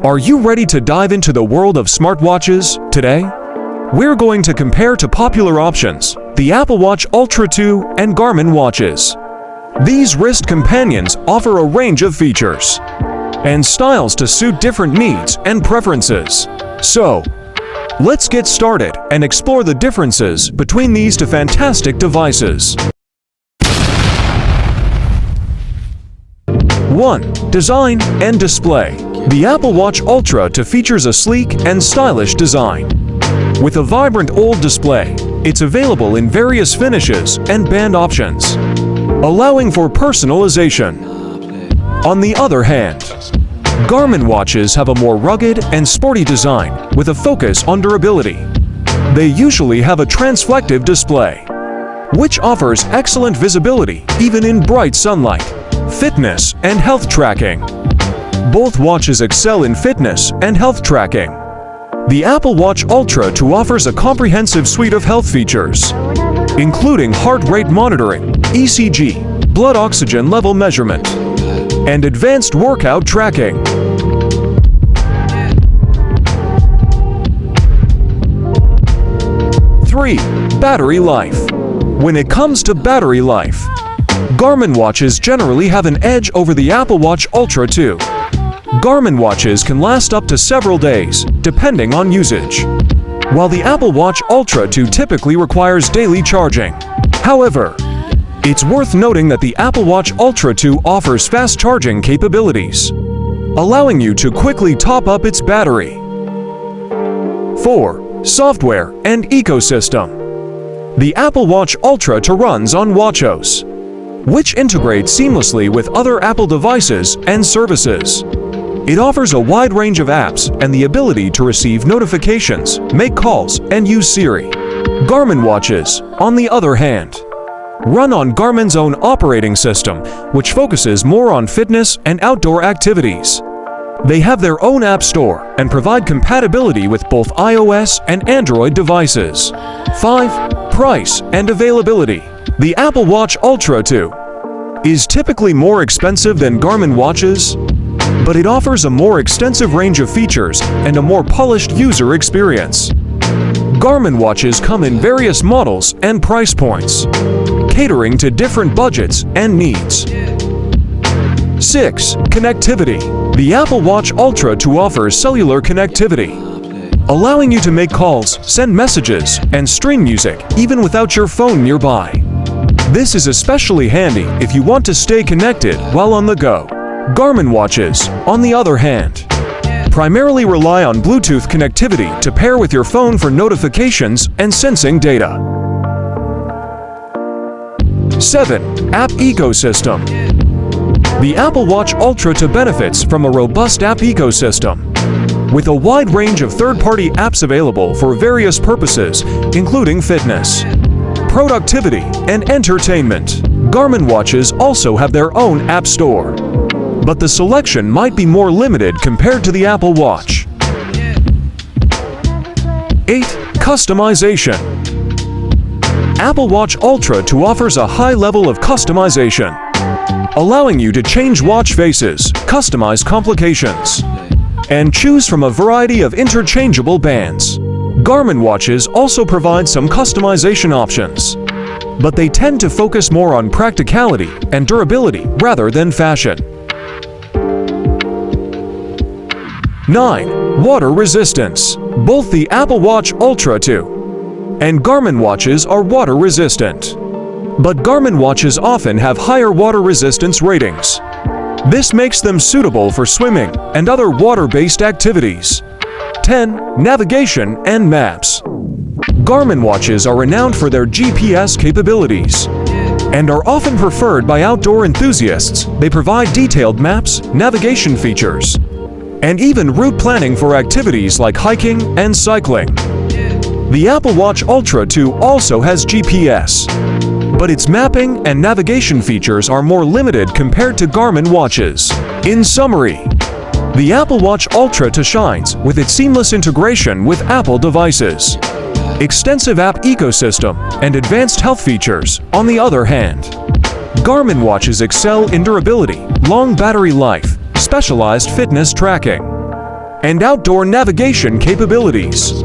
Are you ready to dive into the world of smartwatches today? We're going to compare to popular options, the Apple Watch Ultra 2 and Garmin watches. These wrist companions offer a range of features and styles to suit different needs and preferences. So, let's get started and explore the differences between these two fantastic devices. 1. Design and display. The Apple Watch Ultra 2 features a sleek and stylish design. With a vibrant OLED display, it's available in various finishes and band options, allowing for personalization. On the other hand, Garmin watches have a more rugged and sporty design with a focus on durability. They usually have a transflective display, which offers excellent visibility even in bright sunlight, fitness, and health tracking. Both watches excel in fitness and health tracking. The Apple Watch Ultra 2 offers a comprehensive suite of health features, including heart rate monitoring, ECG, blood oxygen level measurement, and advanced workout tracking. 3. Battery life. When it comes to battery life, Garmin watches generally have an edge over the Apple Watch Ultra 2. Garmin watches can last up to several days, depending on usage, while the Apple Watch Ultra 2 typically requires daily charging. However, it's worth noting that the Apple Watch Ultra 2 offers fast charging capabilities, allowing you to quickly top up its battery. 4. Software and ecosystem. The Apple Watch Ultra 2 runs on watchOS, which integrates seamlessly with other Apple devices and services. It offers a wide range of apps and the ability to receive notifications, make calls, and use Siri. Garmin watches, on the other hand, run on Garmin's own operating system, which focuses more on fitness and outdoor activities. They have their own app store and provide compatibility with both iOS and Android devices. 5. Price and availability. The Apple Watch Ultra 2 is typically more expensive than Garmin watches, but it offers a more extensive range of features and a more polished user experience. Garmin watches come in various models and price points, catering to different budgets and needs. 6. Connectivity. The Apple Watch Ultra 2 offers cellular connectivity, allowing you to make calls, send messages, and stream music even without your phone nearby. This is especially handy if you want to stay connected while on the go. Garmin watches, on the other hand, primarily rely on Bluetooth connectivity to pair with your phone for notifications and sensing data. 7. App ecosystem. The Apple Watch Ultra 2 benefits from a robust app ecosystem, with a wide range of third-party apps available for various purposes, including fitness, productivity, and entertainment. Garmin watches also have their own app store, but the selection might be more limited compared to the Apple Watch. 8. Customization. Apple Watch Ultra 2 offers a high level of customization, allowing you to change watch faces, customize complications, and choose from a variety of interchangeable bands. Garmin watches also provide some customization options, but they tend to focus more on practicality and durability rather than fashion. 9. Water resistance. Both the Apple Watch Ultra 2 and Garmin watches are water resistant, but Garmin watches often have higher water resistance ratings. This makes them suitable for swimming and other water-based activities. 10. Navigation and maps. Garmin watches are renowned for their GPS capabilities and are often preferred by outdoor enthusiasts. They provide detailed maps, navigation features, and even route planning for activities like hiking and cycling. The Apple Watch Ultra 2 also has GPS, but its mapping and navigation features are more limited compared to Garmin watches. In summary, the Apple Watch Ultra 2 shines with its seamless integration with Apple devices, extensive app ecosystem, and advanced health features. On the other hand, Garmin watches excel in durability, long battery life, specialized fitness tracking, and outdoor navigation capabilities.